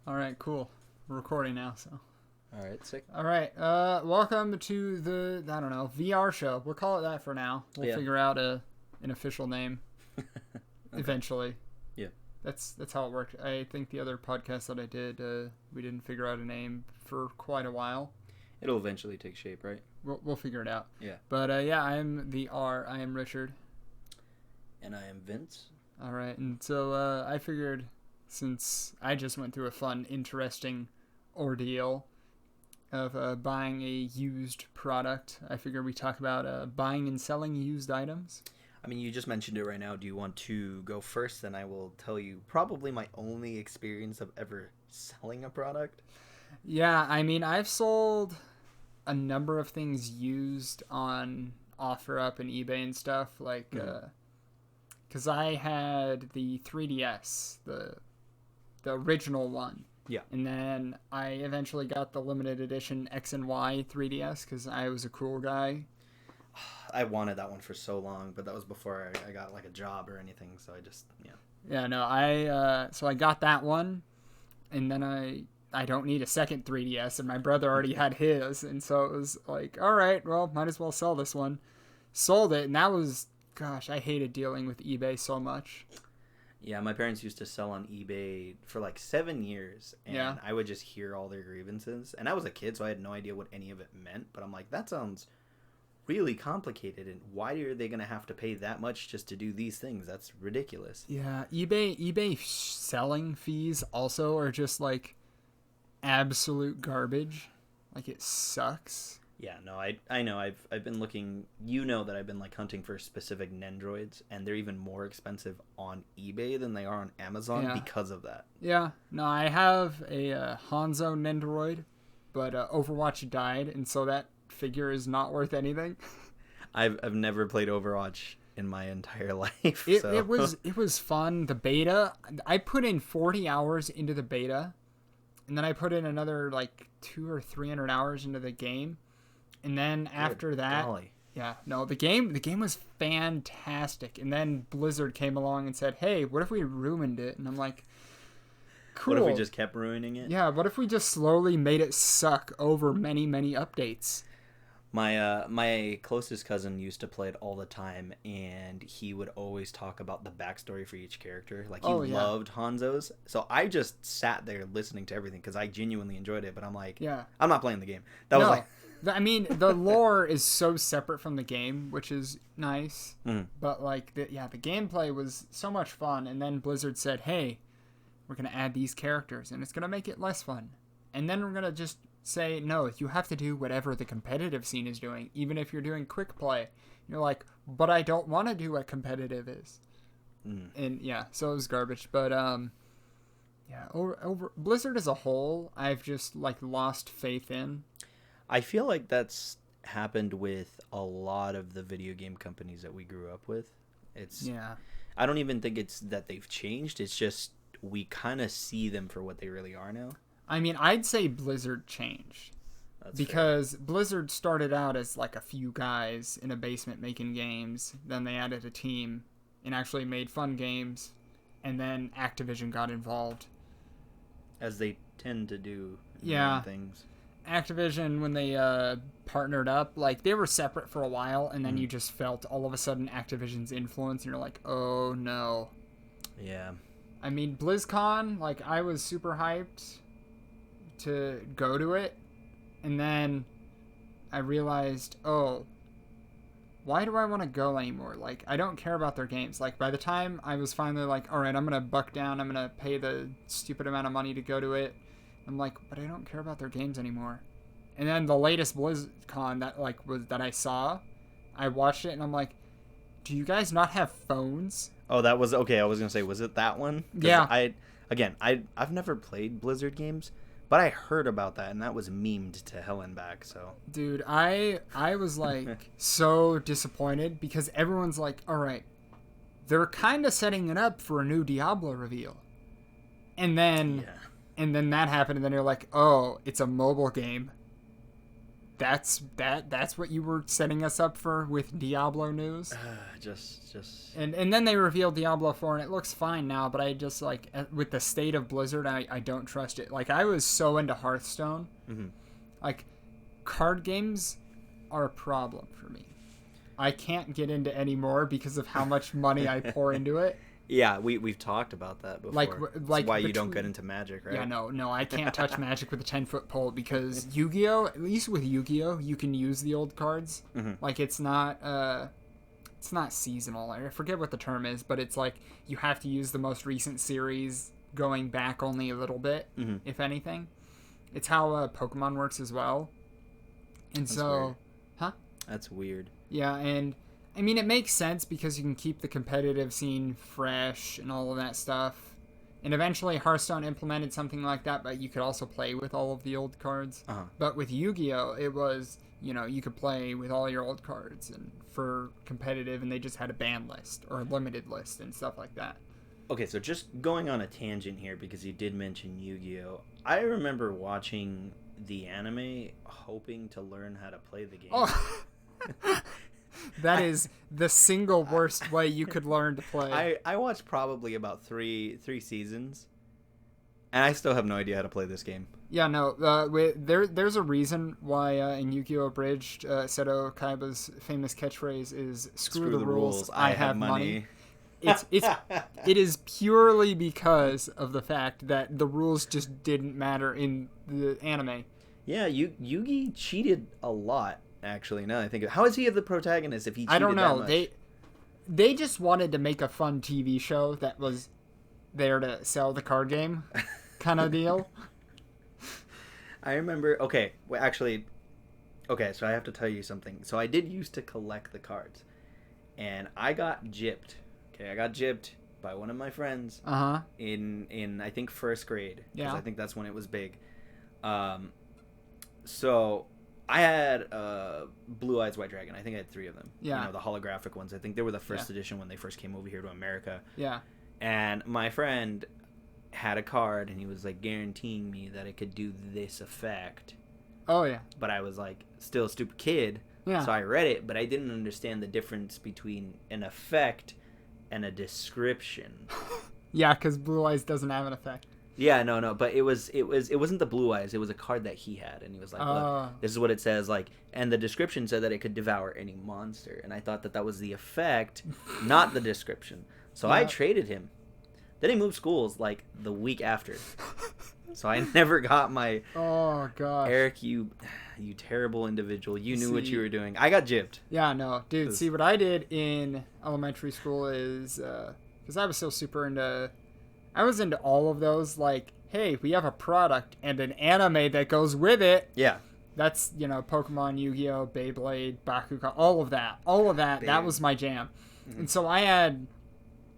All right, cool. We're recording now, so. All right, sick. All right, welcome to the, I don't know, VR show. We'll call it that for now. We'll figure out an official name eventually. Yeah. That's how it worked. I think the other podcast that I did, we didn't figure out a name for quite a while. It'll eventually take shape, right? We'll figure it out. Yeah. But yeah, I am the R. I am Richard. And I am Vince. All right, and so I figured since I just went through a fun, interesting ordeal of buying a used product, I figured we talk about buying and selling used items. I mean, you just mentioned it right now. Do you want to go first? Then I will tell you probably my only experience of ever selling a product. Yeah, I mean, I've sold a number of things used on OfferUp and eBay and stuff, like, because I had the 3DS, the original one. Yeah. And then I eventually got the limited edition X and Y 3DS because I was a cool guy. I wanted that one for so long, but that was before I got like a job or anything. So I just, Yeah, no, so I got that one, and then I don't need a second 3DS, and my brother already had his, and so it was like, all right, well, might as well sell this one. Sold it, and that was, gosh, I hated dealing with eBay so much. Yeah, my parents used to sell on eBay for like 7 years, and I would just hear all their grievances. And I was a kid, so I had no idea what any of it meant, but I'm like, that sounds really complicated, and why are they going to have to pay that much just to do these things? That's ridiculous. Yeah, eBay selling fees also are just like absolute garbage. Like, it sucks. Yeah, no, I know. I've been looking. You know that I've been like hunting for specific Nendroids, and they're even more expensive on eBay than they are on Amazon because of that. Yeah, no, I have a Hanzo Nendroid, but Overwatch died, and so that figure is not worth anything. I've never played Overwatch in my entire life. It was fun. The beta, I put in 40 hours into the beta, and then I put in another like 200 or 300 hours into the game. And then after that, the game was fantastic. And then Blizzard came along and said, "Hey, what if we ruined it?" And I'm like, "Cool. What if we just kept ruining it?" Yeah, what if we just slowly made it suck over many, many updates? My closest cousin used to play it all the time, and he would always talk about the backstory for each character. Like, he loved Hanzo's. So I just sat there listening to everything because I genuinely enjoyed it. But I'm like, I'm not playing the game. Was like... I mean, the lore is so separate from the game, which is nice. But, like, the gameplay was so much fun. And then Blizzard said, hey, we're going to add these characters, and it's going to make it less fun. And then we're going to just say, no, you have to do whatever the competitive scene is doing, even if you're doing quick play. You're like, but I don't want to do what competitive is. And, so it was garbage. But, over Blizzard as a whole, I've just, like, lost faith in. I feel like that's happened with a lot of the video game companies that we grew up with. I don't even think it's that they've changed. It's just we kind of see them for what they really are now. I mean, I'd say Blizzard changed. That's because fair. Blizzard started out as like a few guys in a basement making games. Then they added a team and actually made fun games. And then Activision got involved. As they tend to do things. Activision, when they partnered up, like, they were separate for a while, and then you just felt all of a sudden Activision's influence, and you're like, oh no. Yeah. I mean, BlizzCon, like, I was super hyped to go to it, and then I realized, oh, why do I want to go anymore? Like, I don't care about their games. Like, by the time I was finally like, all right, I'm going to buck down, I'm going to pay the stupid amount of money to go to it, I'm like, but I don't care about their games anymore. And then the latest BlizzCon that I saw, I watched it and I'm like, do you guys not have phones? Oh, that was okay. I was gonna say, was it that one? Yeah. I've never played Blizzard games, but I heard about that and that was memed to hell and back. So, dude, I was like so disappointed because everyone's like, all right, they're kind of setting it up for a new Diablo reveal, and then. Yeah. And then that happened, and then you're like, oh, it's a mobile game. that's what you were setting us up for with Diablo news. Just. And then they revealed Diablo 4, and it looks fine now. But I just like with the state of Blizzard, I don't trust it. Like I was so into Hearthstone, like card games are a problem for me. I can't get into any more because of how much money I pour into it. Yeah, we've talked about that before. Like that's why you don't get into Magic, right? Yeah, no, I can't touch Magic with a 10-foot pole because Yu-Gi-Oh, at least with Yu-Gi-Oh, you can use the old cards. Like it's not seasonal. I forget what the term is, but it's like you have to use the most recent series going back only a little bit, if anything. It's how Pokemon works as well. And That's so, weird. Huh? That's weird. Yeah, and I mean, it makes sense because you can keep the competitive scene fresh and all of that stuff. And eventually Hearthstone implemented something like that, but you could also play with all of the old cards. But with Yu-Gi-Oh, it was, you could play with all your old cards and for competitive, and they just had a ban list or a limited list and stuff like that. Okay, so just going on a tangent here because you did mention Yu-Gi-Oh. I remember watching the anime hoping to learn how to play the game. Oh. That is the single worst way you could learn to play. I watched probably about three seasons, and I still have no idea how to play this game. Yeah, no. There's a reason why in Yu-Gi-Oh! Abridged, Seto Kaiba's famous catchphrase is "Screw the rules, I have money." It is purely because of the fact that the rules just didn't matter in the anime. Yeah, Yugi cheated a lot. Actually, now I think how is he the protagonist if he cheated I don't know. That much? They just wanted to make a fun TV show that was there to sell the card game kind of deal. I remember. Okay, well, actually, so I have to tell you something. So I did used to collect the cards, and I got gypped. Okay, I got gypped by one of my friends. In I think first grade. Yeah. I think that's when it was big. So I had Blue Eyes White Dragon. I think I had 3 of them. Yeah. The holographic ones. I think they were the first edition when they first came over here to America. Yeah. And my friend had a card, and he was like guaranteeing me that it could do this effect. Oh yeah. But I was like still a stupid kid. Yeah. So I read it, but I didn't understand the difference between an effect and a description. Yeah, because Blue Eyes doesn't have an effect. Yeah, no, but it wasn't the Blue Eyes. It was a card that he had, and he was like, "Look, this is what it says." Like, and the description said that it could devour any monster, and I thought that was the effect, not the description. So I traded him. Then he moved schools like the week after, so I never got my. Oh gosh. Eric, you terrible individual! You knew what you were doing. I got gypped. Yeah, no, dude. See, what I did in elementary school is because I was still super into. I was into all of those, like, hey, we have a product and an anime that goes with it. Yeah. That's, Pokemon, Yu-Gi-Oh!, Beyblade, Bakugan, all of that. All of that, that was my jam. Mm-hmm. And so I had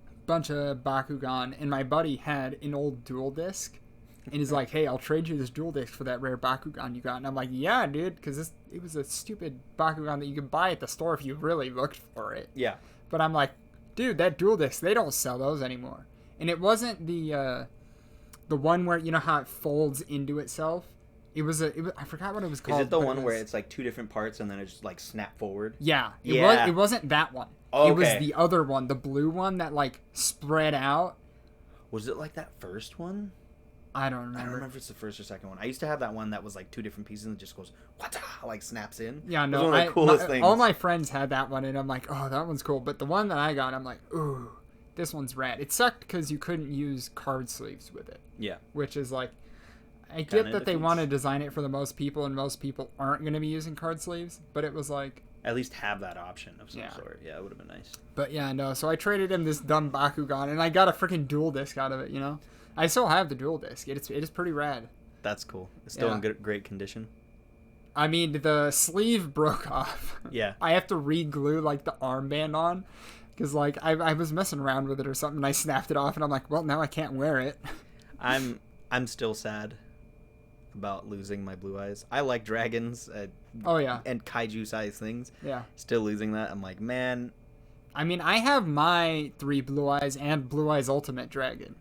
a bunch of Bakugan, and my buddy had an old dual disc. And he's like, hey, I'll trade you this dual disc for that rare Bakugan you got. And I'm like, yeah, dude, because it was a stupid Bakugan that you could buy at the store if you really looked for it. Yeah. But I'm like, dude, that dual disc, they don't sell those anymore. And it wasn't the one where how it folds into itself. It was I forgot what it was called. Is it the one where it's like 2 different parts and then it just like snap forward? Yeah. It wasn't that one. Okay. It was the other one, the blue one that like spread out. Was it like that first one? I don't remember. I don't remember if it's the first or second one. I used to have that one that was like 2 different pieces and it just goes like snaps in. Yeah, no. It was one of the coolest things. All my friends had that one and I'm like, oh, that one's cool. But the one that I got, I'm like, ooh. This one's rad. It sucked because you couldn't use card sleeves with it. Yeah. Which is like, I get that they want to design it for the most people, and most people aren't going to be using card sleeves, but it was like... At least have that option of some sort. Yeah, it would have been nice. But yeah, no, so I traded him this dumb Bakugan, and I got a freaking dual disc out of it, I still have the dual disc. It is pretty rad. That's cool. It's still in great condition. I mean, the sleeve broke off. Yeah. I have to re-glue, like, the armband on. Because, like, I was messing around with it or something, and I snapped it off, and I'm like, well, now I can't wear it. I'm still sad about losing my Blue Eyes. I like dragons. Oh, yeah. And kaiju-sized things. Yeah. Still losing that. I'm like, man. I mean, I have my 3 Blue Eyes and Blue Eyes Ultimate Dragon.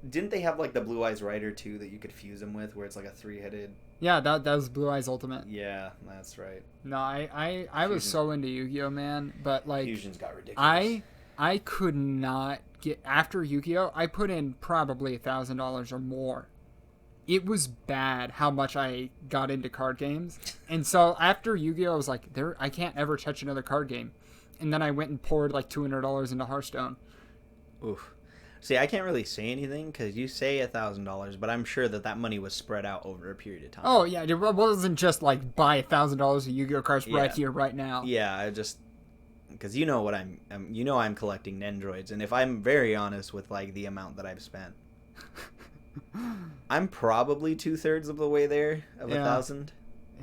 Didn't they have like the Blue Eyes Rider too that you could fuse them with, where it's like a 3-headed? Yeah, that was Blue Eyes Ultimate. Yeah, that's right. No, I was so into Yu-Gi-Oh, man, but like Fusion's got ridiculous. I could not get after Yu-Gi-Oh. I put in probably $1,000 or more. It was bad how much I got into card games, and so after Yu-Gi-Oh, I was like, I can't ever touch another card game, and then I went and poured like $200 into Hearthstone. Oof. See, I can't really say anything because you say $1,000, but I'm sure that money was spread out over a period of time. Oh yeah, it wasn't just like buy $1,000 of Yu-Gi-Oh cards right here, right now. Yeah, I just because you know what I'm collecting Nendroids, and if I'm very honest with like the amount that I've spent, I'm probably 2/3 of the way there of 1,000.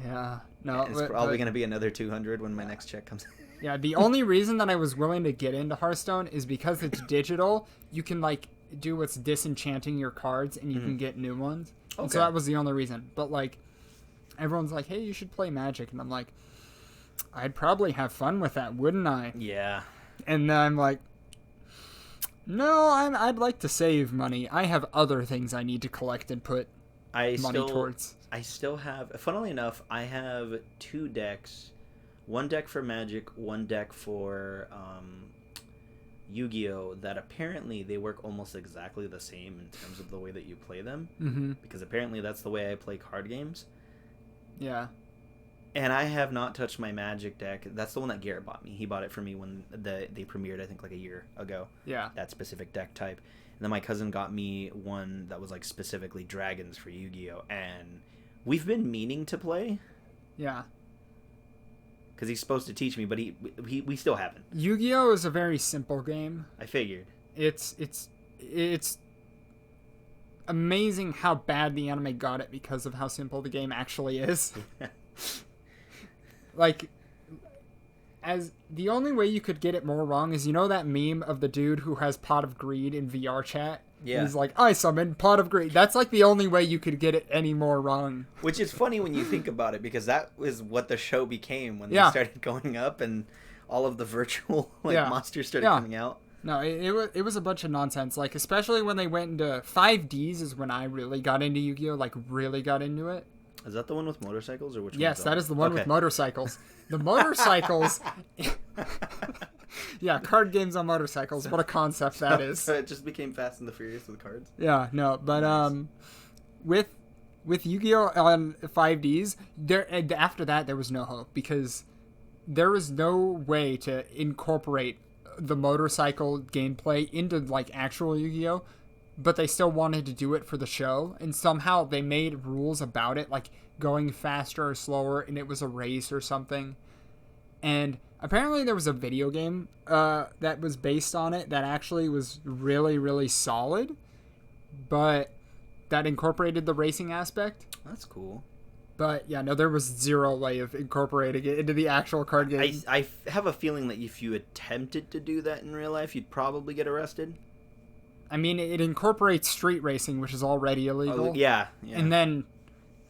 Yeah, no, and it's probably gonna be another 200 when my next check comes. Yeah, the only reason that I was willing to get into Hearthstone is because it's digital. You can like do what's disenchanting your cards, and you can get new ones. Okay. And so that was the only reason. But like, everyone's like, "Hey, you should play Magic," and I'm like, "I'd probably have fun with that, wouldn't I?" Yeah. And then I'm like, "No, I'd like to save money. I have other things I need to collect and put money towards." I still have. Funnily enough, I have 2 decks. One deck for Magic, one deck for Yu-Gi-Oh! That apparently they work almost exactly the same in terms of the way that you play them. Mm-hmm. Because apparently that's the way I play card games. Yeah. And I have not touched my Magic deck. That's the one that Garrett bought me. He bought it for me when they premiered, I think, like a year ago. Yeah. That specific deck type. And then my cousin got me one that was like specifically Dragons for Yu-Gi-Oh! And we've been meaning to play. Yeah. Because he's supposed to teach me, but we still haven't. Yu-Gi-Oh! Is a very simple game. I figured. It's amazing how bad the anime got it because of how simple the game actually is. Like, as the only way you could get it more wrong is, you know that meme of the dude who has Pot of Greed in VR chat? Yeah. He's like, I summoned Pot of Greed. That's like the only way you could get it any more wrong. Which is funny when you think about it, because that was what the show became when they started going up and all of the virtual monsters started coming out. No, it was a bunch of nonsense. Like, especially when they went into 5Ds is when I really got into Yu-Gi-Oh! Like, really got into it. Is that the one with motorcycles, or which one? Yes, that is the one with motorcycles. The motorcycles... Yeah, card games on motorcycles. What a concept that is. So it just became Fast and the Furious with cards? Yeah, no, but with Yu-Gi-Oh! On 5Ds, after that there was no hope, because there was no way to incorporate the motorcycle gameplay into like actual Yu-Gi-Oh! But they still wanted to do it for the show, and somehow they made rules about it, like going faster or slower, and it was a race or something. And apparently there was a video game that was based on it that actually was really, really solid, but that incorporated the racing aspect. That's cool. But yeah, no, there was zero way of incorporating it into the actual card game. I have a feeling that if you attempted to do that in real life, you'd probably get arrested. I mean, it incorporates street racing, which is already illegal. Oh, yeah. And then,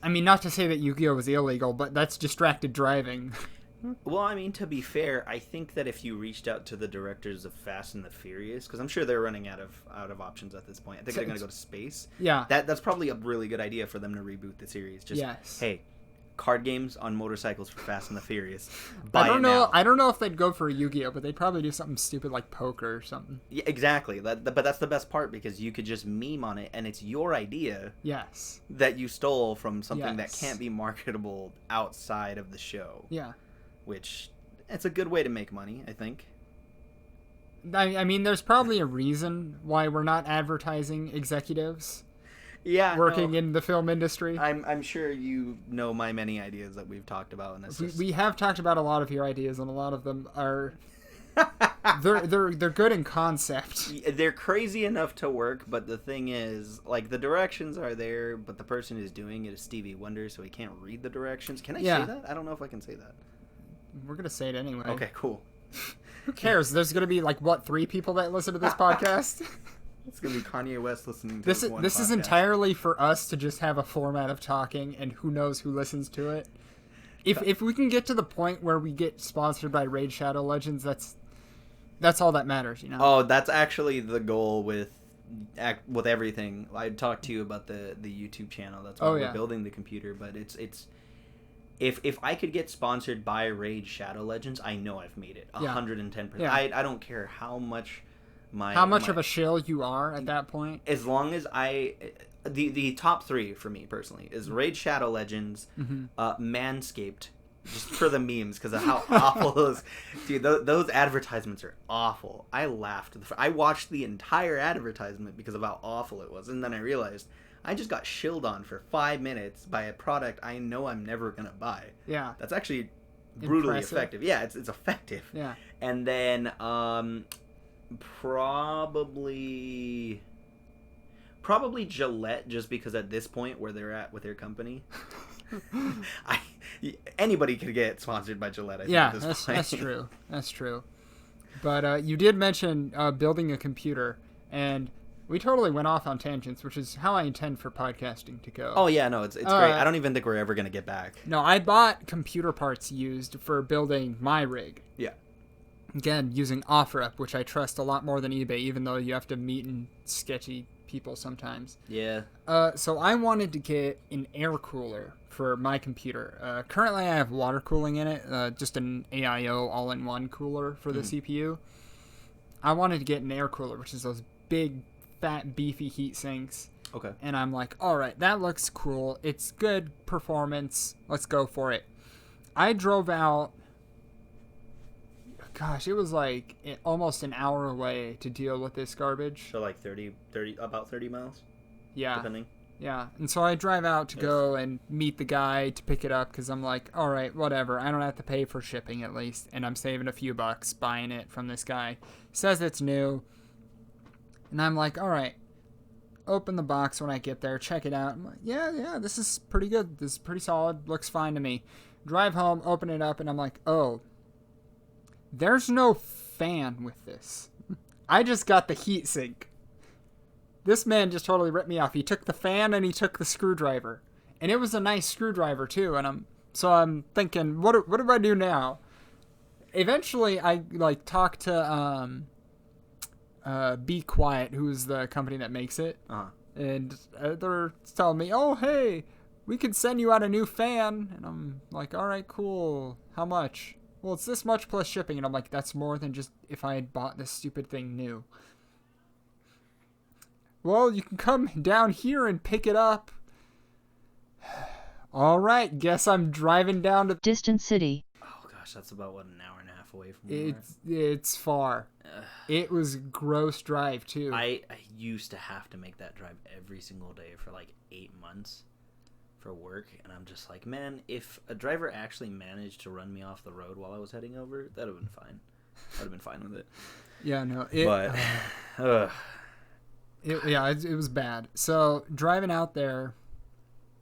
I mean, not to say that Yu-Gi-Oh! Was illegal, but that's distracted driving. Well, I mean, to be fair, I think that if you reached out to the directors of Fast and the Furious, because I'm sure they're running out of options at this point. I think they're going to go to space. Yeah. That's probably a really good idea for them to reboot the series. Just, hey, card games on motorcycles for Fast and the Furious. I don't know if they'd go for a Yu-Gi-Oh, but they'd probably do something stupid like poker or something. Yeah, exactly. But that's the best part, because you could just meme on it, and it's your idea. Yes. That you stole from something that can't be marketable outside of the show. Yeah. Which, it's a good way to make money, I think. I mean, there's probably a reason why we're not advertising executives working in the film industry. I'm sure you know my many ideas that we've talked about in this. We have talked about a lot of your ideas, and a lot of them are... they're good in concept. They're crazy enough to work, but the thing is, like, the directions are there, but the person who's doing it is Stevie Wonder, so he can't read the directions. Can I say that? I don't know if I can say that. We're going to say it anyway. Okay, cool. Who cares? There's going to be, 3 people that listen to this podcast? It's going to be Kanye West listening to this is entirely for us to just have a format of talking, and who knows who listens to it. If we can get to the point where we get sponsored by Raid Shadow Legends, that's all that matters, you know? Oh, that's actually the goal with with everything. I talked to you about the YouTube channel. That's why we're building the computer. But it's if I could get sponsored by Raid Shadow Legends, I know I've made it 110%. Yeah. I don't care how much of a shill you are at that point. As long as the top 3 for me personally is Raid Shadow Legends, Manscaped, just for the memes because of how awful those advertisements are awful. I laughed. I watched the entire advertisement because of how awful it was, and then I realized I just got shilled on for 5 minutes by a product I know I'm never gonna buy. Yeah, that's actually brutally effective. Yeah, it's effective. Yeah, and then probably Gillette, just because at this point where they're at with their company, anybody could get sponsored by Gillette. I think, at this point. That's true. That's true. But you did mention building a computer, and we totally went off on tangents, which is how I intend for podcasting to go. Oh yeah, no, it's great. I don't even think we're ever gonna get back. No, I bought computer parts used for building my rig. Yeah. Again, using OfferUp, which I trust a lot more than eBay, even though you have to meet in sketchy people sometimes. Yeah. So I wanted to get an air cooler for my computer. Currently I have water cooling in it, just an AIO all-in-one cooler for the CPU. I wanted to get an air cooler, which is those big, fat, beefy heat sinks. Okay. And I'm like, all right, that looks cool. It's good performance. Let's go for it. I drove out. Gosh, it was like almost an hour away to deal with this garbage. So like 30, about 30 miles? Yeah. Depending? Yeah. And so I drive out to go and meet the guy to pick it up because I'm like, all right, whatever. I don't have to pay for shipping at least. And I'm saving a few bucks buying it from this guy. Says it's new. And I'm like, all right. Open the box when I get there. Check it out. I'm like, yeah, this is pretty good. This is pretty solid. Looks fine to me. Drive home, open it up, and I'm like, oh. There's no fan with this. I just got the heatsink. This man just totally ripped me off. He took the fan and he took the screwdriver. And it was a nice screwdriver too. And I'm thinking, what do I do now? Eventually I talked to Be Quiet, who's the company that makes it. Uh-huh. And they're telling me, oh hey, we could send you out a new fan. And I'm like, all right, cool. How much? Well, it's this much plus shipping. And I'm like, that's more than just if I had bought this stupid thing new. Well, you can come down here and pick it up. All right, guess I'm driving down to Distant City. Oh gosh, that's about an hour and a half away from it's far. It was a gross drive too. I used to have to make that drive every single day for like 8 months. For work, and I'm just like, man, if a driver actually managed to run me off the road while I was heading over, that would have been fine. I'd have been fine with it. Yeah, no, it was bad. So driving out there,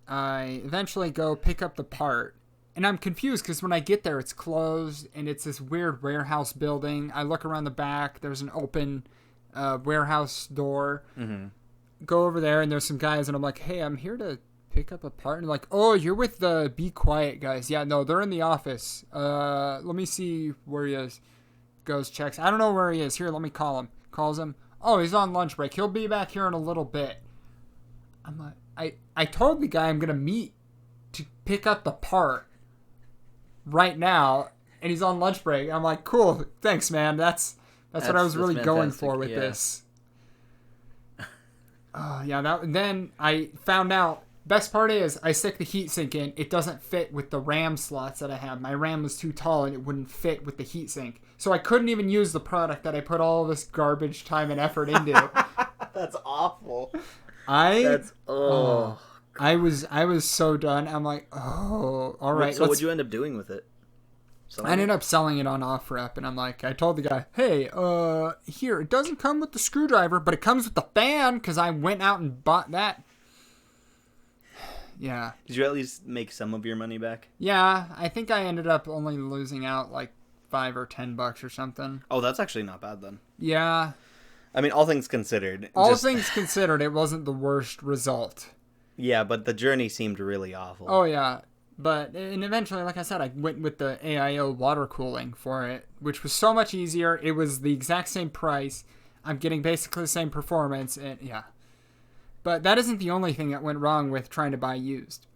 I eventually go pick up the part, and I'm confused because when I get there, it's closed, and it's this weird warehouse building. I look around the back, there's an open warehouse door. Mm-hmm. Go over there, and there's some guys, and I'm like, hey, I'm here to pick up a part. And like, oh, you're with the Be Quiet guys. Yeah, no, they're in the office. Let me see where he is. Goes, checks. I don't know where he is. Here, let me call him. Calls him. Oh, he's on lunch break. He'll be back here in a little bit. I'm like, I told the guy I'm gonna meet to pick up the part right now, and he's on lunch break. I'm like, cool, thanks, man. That's what I was really going for with this. Then I found out. Best part is, I stick the heatsink in. It doesn't fit with the RAM slots that I have. My RAM was too tall, and it wouldn't fit with the heatsink. So I couldn't even use the product that I put all this garbage time and effort into. That's awful. I was so done. I'm like, oh, all right. So what'd you end up doing with it? I ended up selling it on OfferUp, and I'm like, I told the guy, hey, here, it doesn't come with the screwdriver, but it comes with the fan, because I went out and bought that. Yeah. Did you at least make some of your money back? Yeah, I think I ended up only losing out like $5 or $10 or something. Oh, that's actually not bad then. Yeah. I mean, all things considered. Things considered, it wasn't the worst result. Yeah, but the journey seemed really awful. Oh, yeah. And eventually, like I said, I went with the AIO water cooling for it, which was so much easier. It was the exact same price. I'm getting basically the same performance, and yeah. But that isn't the only thing that went wrong with trying to buy used.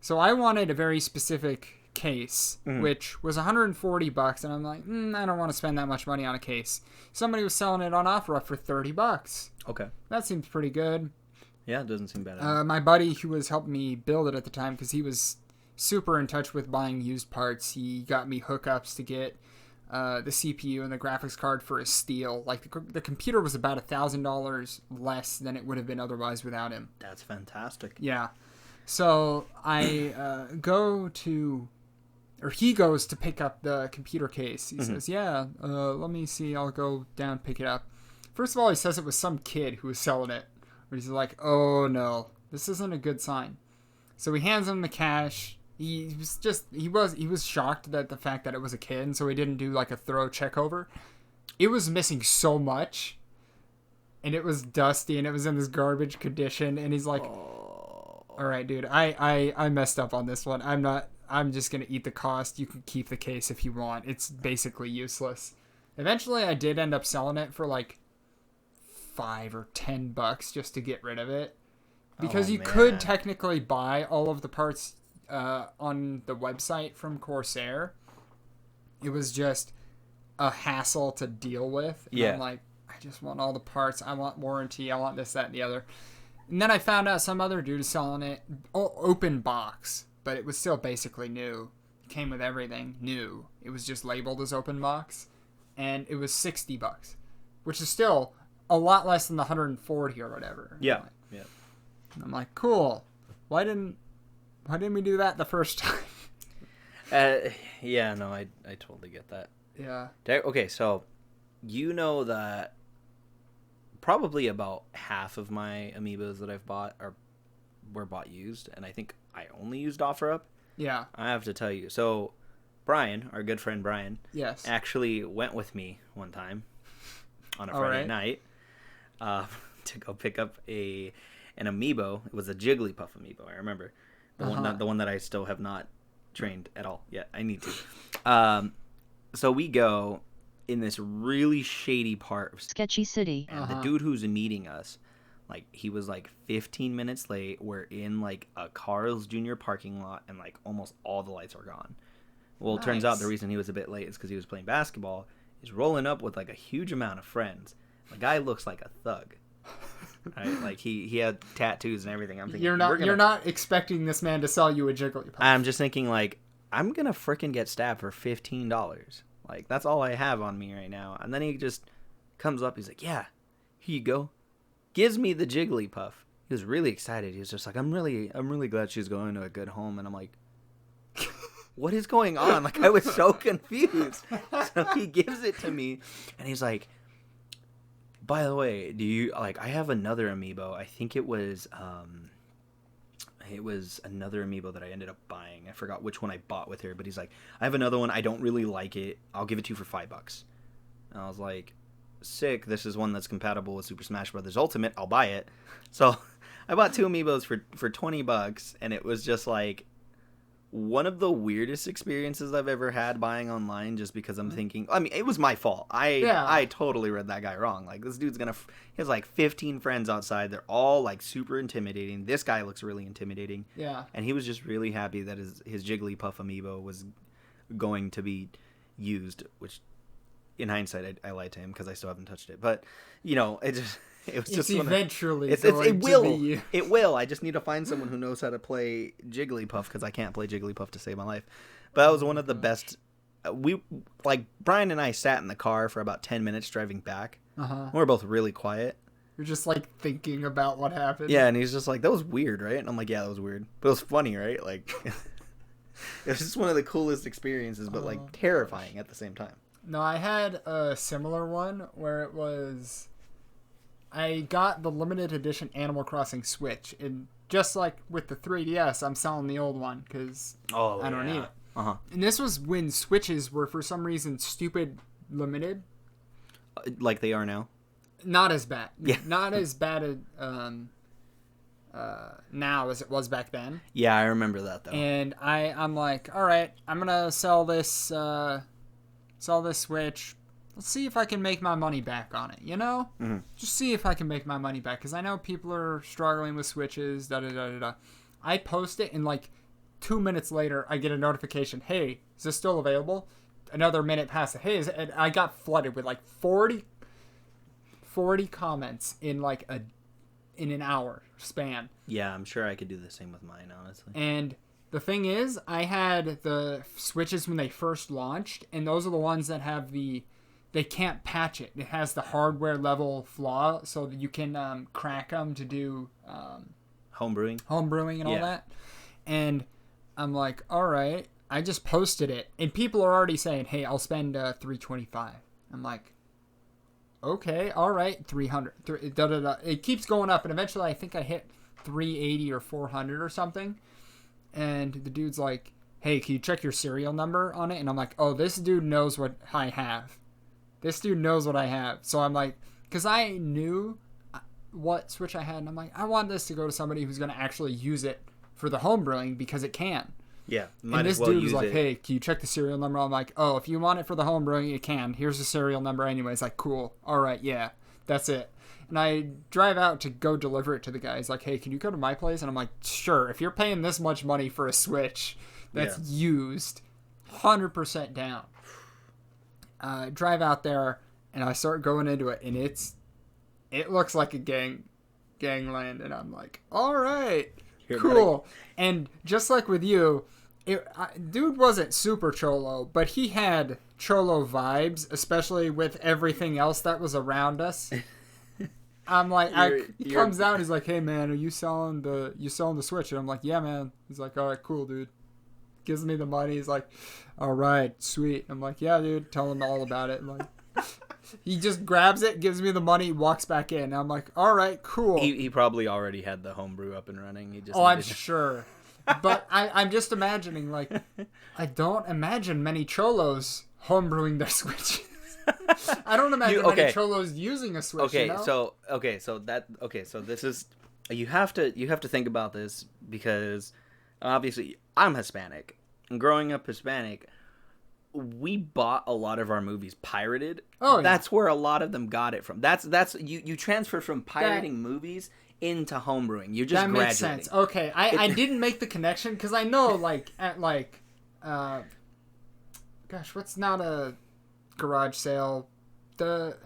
So I wanted a very specific case, which was $140, and I'm like, I don't want to spend that much money on a case. Somebody was selling it on OfferUp for $30. Okay. That seems pretty good. Yeah, it doesn't seem bad. My buddy who was helping me build it at the time, because he was super in touch with buying used parts, he got me hookups to get the CPU and the graphics card for a steal. Like the computer was about $1,000 less than it would have been otherwise without him. That's fantastic. Yeah. So I he goes to pick up the computer case. He says, yeah, let me see. I'll go down, pick it up. First of all, he says it was some kid who was selling it. But he's like, oh no, this isn't a good sign. So he hands him the cash. He was shocked at the fact that it was a kid, and so he didn't do like a thorough check over. It was missing so much, and it was dusty, and it was in this garbage condition, and he's like, all right, dude, I messed up on this one. I'm just going to eat the cost. You can keep the case if you want. It's basically useless. Eventually, I did end up selling it for like $5 or $10 just to get rid of it. Because you could technically buy all of the parts on the website from Corsair. It was just a hassle to deal with. And I'm like, I just want all the parts. I want warranty. I want this, that, and the other. And then I found out some other dude is selling it open box, but it was still basically new. It came with everything new. It was just labeled as open box, and it was $60, which is still a lot less than the 140 or whatever. Yeah. I'm like, cool. Why didn't we do that the first time? Yeah, no, I totally get that. Yeah. Okay, so you know that probably about half of my amiibos that I've bought were bought used, and I think I only used OfferUp. Yeah. I have to tell you. So Brian, our good friend Brian, yes, actually went with me one time on a Friday night to go pick up an amiibo. It was a Jigglypuff amiibo. I remember the one that I still have not trained at all yet. I need to. So we go in this really shady part of Sketchy City, and the dude who's meeting us, like, he was like 15 minutes late. We're in like a Carl's Jr. parking lot, and like almost all the lights are gone. Well, it turns out the reason he was a bit late is because he was playing basketball. He's rolling up with like a huge amount of friends. The guy looks like a thug. Right? Like he had tattoos and everything. I'm thinking you're not expecting this man to sell you a Jigglypuff. I'm just thinking, like, I'm gonna frickin' get stabbed for $15. Like, that's all I have on me right now. And then he just comes up. He's like, yeah, here you go. Gives me the Jigglypuff. He was really excited. He was just like, I'm really glad she's going to a good home. And I'm like, what is going on? Like, I was so confused. So he gives it to me, and he's like, by the way, do you, like, I have another amiibo. I think it was another amiibo that I ended up buying. I forgot which one I bought with her, but he's like, I have another one. I don't really like it. I'll give it to you for $5. And I was like, sick. This is one that's compatible with Super Smash Bros. Ultimate. I'll buy it. So I bought two amiibos for $20, and it was just like one of the weirdest experiences I've ever had buying online, just because I'm thinking, I mean, it was my fault. I totally read that guy wrong. Like, this dude's he has like 15 friends outside. They're all like super intimidating. This guy looks really intimidating. Yeah. And he was just really happy that his Jigglypuff amiibo was going to be used, which in hindsight, I lied to him because I still haven't touched it. But, you know, it was just eventually it will. I just need to find someone who knows how to play Jigglypuff, because I can't play Jigglypuff to save my life. But that was one of the best. Brian and I sat in the car for about 10 minutes driving back. We were both really quiet. You're just like thinking about what happened. Yeah, and he's just like, that was weird, right? And I'm like, yeah, that was weird, but it was funny, right? Like, it was just one of the coolest experiences, but like terrifying at the same time. No, I had a similar one where it was, I got the limited edition Animal Crossing Switch, and just like with the 3DS, I'm selling the old one because I don't need it. And this was when Switches were, for some reason, stupid limited. Like they are now? Not as bad. Yeah. Not as bad now as it was back then. Yeah, I remember that, though. And I'm like, all right, I'm going to sell this Switch let's see if I can make my money back on it, you know? Mm-hmm. Just see if I can make my money back. Because I know people are struggling with Switches, da-da-da-da-da. I post it, and like 2 minutes later, I get a notification, hey, is this still available? Another minute passes. Hey, and I got flooded with like 40 comments in like in an hour span. Yeah, I'm sure I could do the same with mine, honestly. And the thing is, I had the Switches when they first launched, and those are the ones that have they can't patch it. It has the hardware level flaw, so that you can crack them to do Homebrewing and all that. And I'm like, all right, I just posted it, and people are already saying, hey, I'll spend $325. I'm like, okay, all right, 300. It keeps going up, and eventually I think I hit 380 or 400 or something. And the dude's like, hey, can you check your serial number on it? And I'm like, oh, this dude knows what I have. This dude knows what I have. So I'm like, because I knew what Switch I had, and I'm like, I want this to go to somebody who's going to actually use it for the homebrewing because it can. Yeah, and this dude was like, hey, can you check the serial number? I'm like, oh, if you want it for the homebrewing, you can. Here's the serial number anyway. It's like, cool. All right, yeah, that's it. And I drive out to go deliver it to the guy. He's like, hey, can you go to my place? And I'm like, sure. If you're paying this much money for a Switch that's used, 100% down. Drive out there, and I start going into it, and it looks like a gangland. And I'm like, all right, cool. And just like with you, dude wasn't super cholo, but he had cholo vibes, especially with everything else that was around us. I'm like, he comes out, he's like, hey man, are you selling the Switch? And I'm like, yeah man. He's like, all right, cool, dude. Gives me the money. He's like, all right, sweet. I'm like, yeah, dude. Tell him all about it. Like, he just grabs it, gives me the money, walks back in. I'm like, all right, cool. He probably already had the homebrew up and running. He just I'm sure. But I'm just imagining, like, I don't imagine many cholos homebrewing their Switches. I don't imagine many cholos using a Switch. Okay, you know? so this is you have to think about this because obviously I'm Hispanic, and growing up Hispanic, we bought a lot of our movies pirated. Oh, yeah. That's where a lot of them got it from. That's you transfer from pirating movies into homebrewing. You're just graduating. That makes sense. Okay, I didn't make the connection because I know gosh, what's not a garage sale? The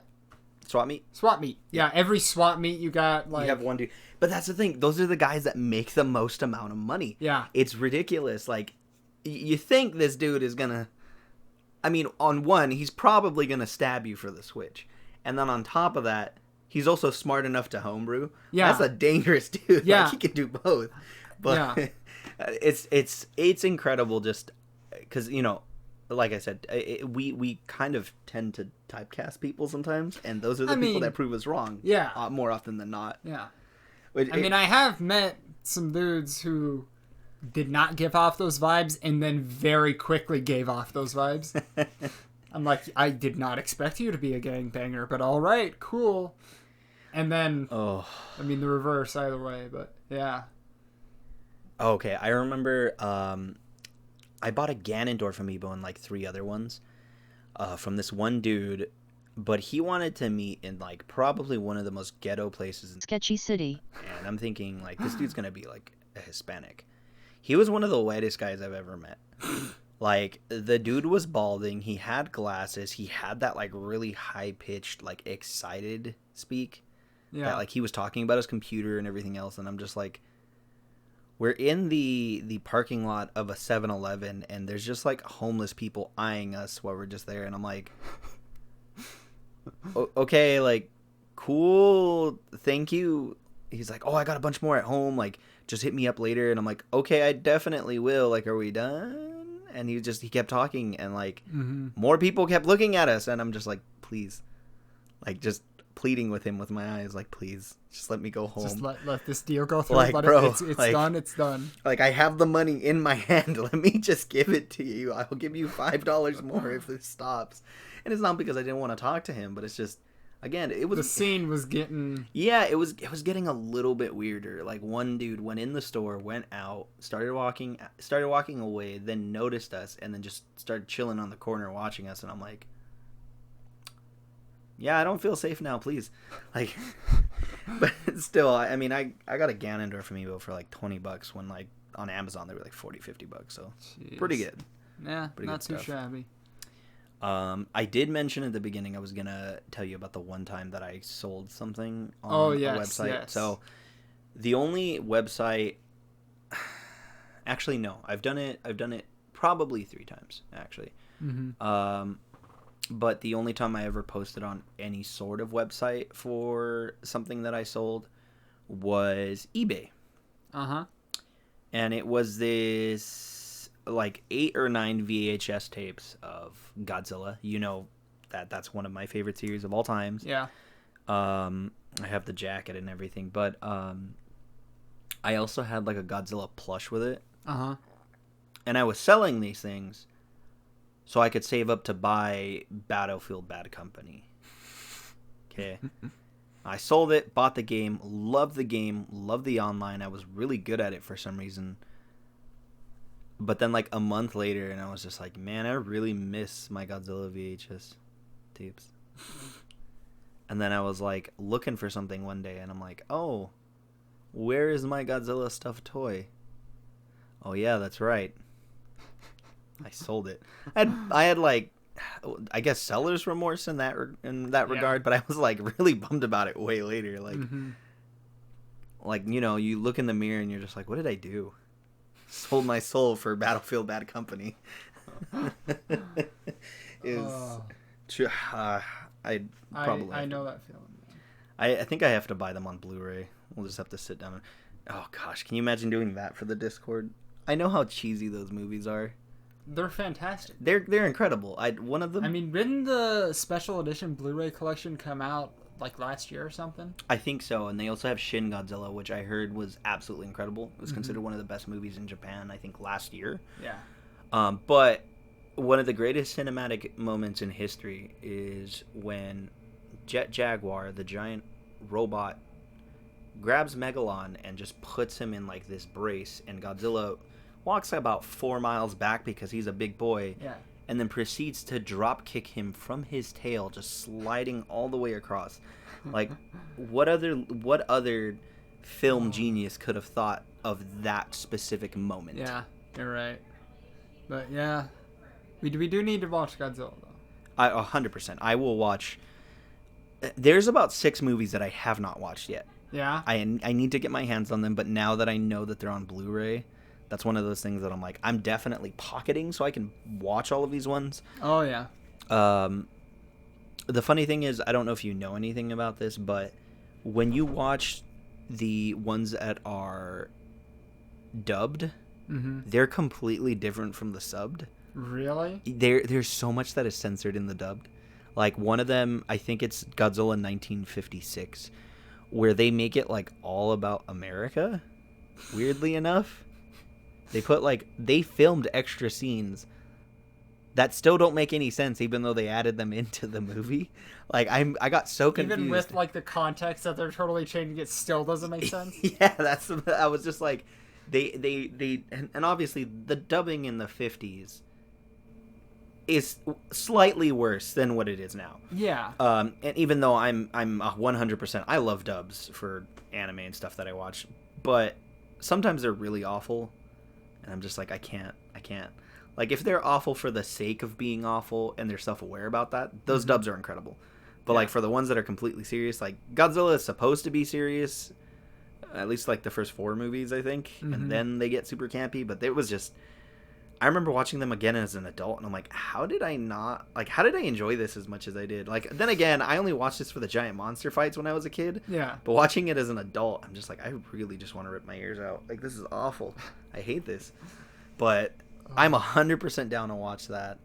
swap meet. Yeah, every swap meet you got like you have one dude. But that's the thing. Those are the guys that make the most amount of money. Yeah, it's ridiculous. Like you think this dude is gonna. I mean, on one, he's probably gonna stab you for the Switch, and then on top of that, he's also smart enough to homebrew. Yeah, that's a dangerous dude. Yeah, like, he can do both. But yeah. it's incredible just because like I said, we kind of tend to typecast people sometimes, and those are the people that prove us wrong. Yeah, more often than not. Yeah, I have met some dudes who did not give off those vibes, and then very quickly gave off those vibes. I'm like, I did not expect you to be a gangbanger, but all right, cool. And then, the reverse either way, but yeah. Okay, I remember. I bought a Ganondorf amiibo and like 3 other ones from this one dude, but he wanted to meet in like probably one of the most ghetto places in Sketchy City. And I'm thinking like this dude's gonna be like a Hispanic. He was one of the whitest guys I've ever met. Like the dude was balding, he had glasses, he had that like really high pitched like excited speak. Yeah. That like he was talking about his computer and everything else, and I'm just like, we're in the parking lot of a 7-Eleven, and there's just, like, homeless people eyeing us while we're just there. And I'm like, okay, like, cool, thank you. He's like, oh, I got a bunch more at home. Like, just hit me up later. And I'm like, okay, I definitely will. Like, are we done? And he kept talking, and, like, more people kept looking at us. And I'm just like, please. Like, just pleading with him with my eyes, like, please, just let me go home. Just let this deal go through. Like, bro, it's like, done. It's done. Like, I have the money in my hand. Let me just give it to you. I'll give you $5 more if this stops. And it's not because I didn't want to talk to him, but it's just, again, it was the scene was getting. Yeah, it was getting a little bit weirder. Like one dude went in the store, went out, started walking away, then noticed us, and then just started chilling on the corner watching us. And I'm like, yeah, I don't feel safe now, please. Like, but still, I mean, I got a Ganondorf amiibo for like $20 when like on Amazon they were like $40-$50, so Jeez. pretty good. Yeah, pretty not good too stuff. shabby. I did mention at the beginning I was gonna tell you about the one time that I sold something on a website. Yes. So the only website, actually no, I've done it probably 3 times actually. Mm-hmm. But the only time I ever posted on any sort of website for something that I sold was eBay. Uh-huh. And it was this like 8 or 9 VHS tapes of Godzilla. You know that's one of my favorite series of all times. Yeah. I have the jacket and everything, but I also had like a Godzilla plush with it. Uh-huh. And I was selling these things so I could save up to buy Battlefield Bad Company. Okay. I sold it, bought the game, loved the online. I was really good at it for some reason. But then like a month later, and I was just like, man, I really miss my Godzilla VHS tapes. And then I was like looking for something one day, and I'm like, oh, where is my Godzilla stuffed toy? Oh yeah, that's right. I sold it. I had like, I guess seller's remorse in that regard, but I was like really bummed about it way later. Like, like you know, you look in the mirror and you're just like, what did I do? Sold my soul for Battlefield Bad Company. True. I probably. I know that feeling. I think I have to buy them on Blu-ray. We'll just have to sit down. Oh gosh, can you imagine doing that for the Discord? I know how cheesy those movies are. They're fantastic. They're incredible. One of them. I mean, didn't the special edition Blu-ray collection come out like last year or something? I think so, and they also have Shin Godzilla, which I heard was absolutely incredible. It was considered one of the best movies in Japan, I think, last year. Yeah. But one of the greatest cinematic moments in history is when Jet Jaguar, the giant robot, grabs Megalon and just puts him in like this brace, and Godzilla walks about 4 miles back because he's a big boy. Yeah. And then proceeds to drop kick him from his tail, just sliding all the way across. Like, what other film genius could have thought of that specific moment? Yeah, you're right. But yeah, we do need to watch Godzilla though. 100%. I will watch. There's about 6 movies that I have not watched yet. Yeah. I need to get my hands on them, but now that I know that they're on Blu-ray, that's one of those things that I'm like, I'm definitely pocketing so I can watch all of these ones. Oh, yeah. The funny thing is, I don't know if you know anything about this, but when you watch the ones that are dubbed, they're completely different from the subbed. Really? There's so much that is censored in the dubbed. Like, one of them, I think it's Godzilla 1956, where they make it, like, all about America, weirdly enough. They filmed extra scenes that still don't make any sense, even though they added them into the movie. Like, I got so confused. Even with, like, the context that they're totally changing, it still doesn't make sense? Yeah, I was just like, and obviously the dubbing in the 50s is slightly worse than what it is now. Yeah. And even though I'm 100%, I love dubs for anime and stuff that I watch, but sometimes they're really awful. And I'm just like, I can't. Like, if they're awful for the sake of being awful and they're self-aware about that, those dubs are incredible. But, like, for the ones that are completely serious, like, Godzilla is supposed to be serious, at least, like, the first 4 movies, I think. And then they get super campy. But it was just... I remember watching them again as an adult, and I'm like, how did I enjoy this as much as I did? Like, then again, I only watched this for the giant monster fights when I was a kid. Yeah. But watching it as an adult, I'm just like, I really just want to rip my ears out. Like, this is awful. I hate this. But I'm 100% down to watch that.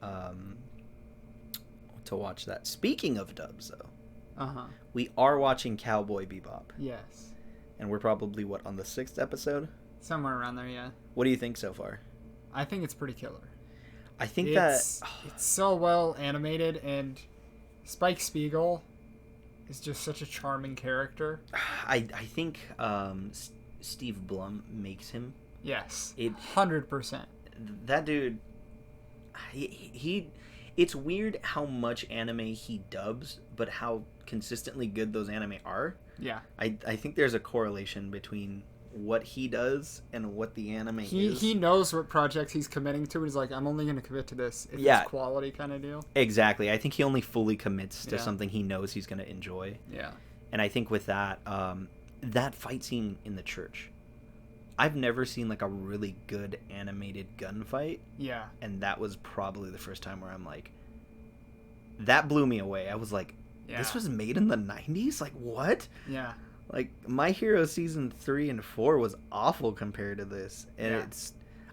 Speaking of dubs, though. We are watching Cowboy Bebop. Yes. And we're probably, on the 6th episode? Somewhere around there, yeah. What do you think so far? I think it's pretty killer. I think it's so well animated, and Spike Spiegel is just such a charming character. I think Steve Blum makes him. Yes, 100%. That dude, he It's weird how much anime he dubs, but how consistently good those anime are. Yeah. I think there's a correlation between what he does and what the anime is. He knows what projects he's committing to. He's like, I'm only going to commit to this if it's quality kind of deal. Exactly. I think he only fully commits to something he knows he's going to enjoy. Yeah. And I think with that, that fight scene in the church, I've never seen like a really good animated gunfight. Yeah. And that was probably the first time where I'm like, that blew me away. I was like, this was made in the 90s? Like, what? Yeah. Like, My Hero Season 3 and 4 was awful compared to this. And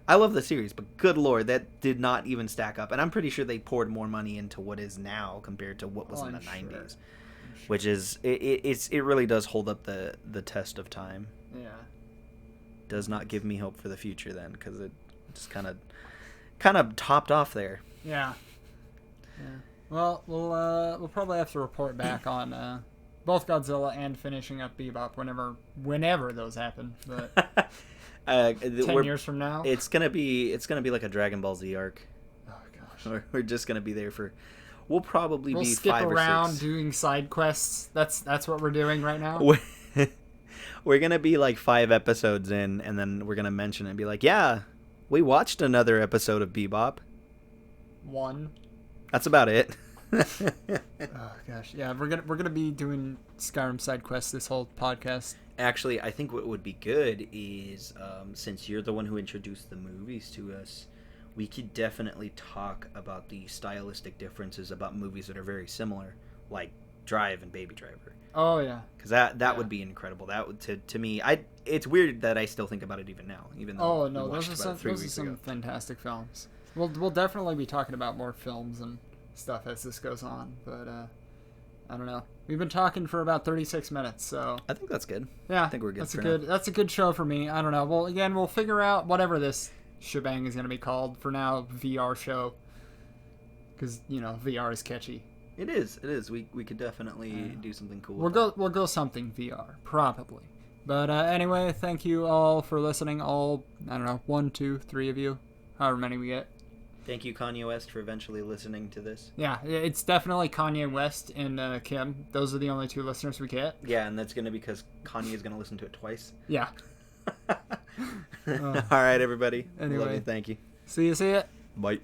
I love the series, but good lord, that did not even stack up. And I'm pretty sure they poured more money into what is now compared to what was in the 90s. Which is, it really does hold up the test of time. Yeah. Does not give me hope for the future then, because it just kind of topped off there. Yeah. Yeah. Well, we'll probably have to report back on both Godzilla and finishing up Bebop whenever those happen. But 10 years from now, it's gonna be like a Dragon Ball Z arc. Oh gosh, we're just gonna be there for. We'll probably be skip 5 or 6. around doing side quests. That's what we're doing right now. We're gonna be like 5 episodes in, and then we're gonna mention it and be like, "Yeah, we watched another episode of Bebop." 1. That's about it. Oh gosh, yeah, we're gonna be doing Skyrim side quests this whole podcast. Actually, I think what would be good is, since you're the one who introduced the movies to us, we could definitely talk about the stylistic differences about movies that are very similar, like Drive and Baby Driver. Oh yeah, because that would be incredible. That would to me, it's weird that I still think about it even now, even though those are some fantastic films. We'll definitely be talking about more films and stuff as this goes on, but I don't know. We've been talking for about 36 minutes, so I think that's good. Yeah, I think we're good. That's a good show for me. I don't know. Well, again, we'll figure out whatever this shebang is going to be called. For now, VR show, because VR is catchy. It is. We could definitely do something cool. We'll go something VR probably. But anyway, thank you all for listening. All, I don't know, 1, 2, 3 of you, however many we get. Thank you, Kanye West, for eventually listening to this. Yeah, it's definitely Kanye West and Kim. Those are the only 2 listeners we get. Yeah, and that's going to be because Kanye is going to listen to it twice. Yeah. All right, everybody. Anyway, love you. Thank you. See you. Bye.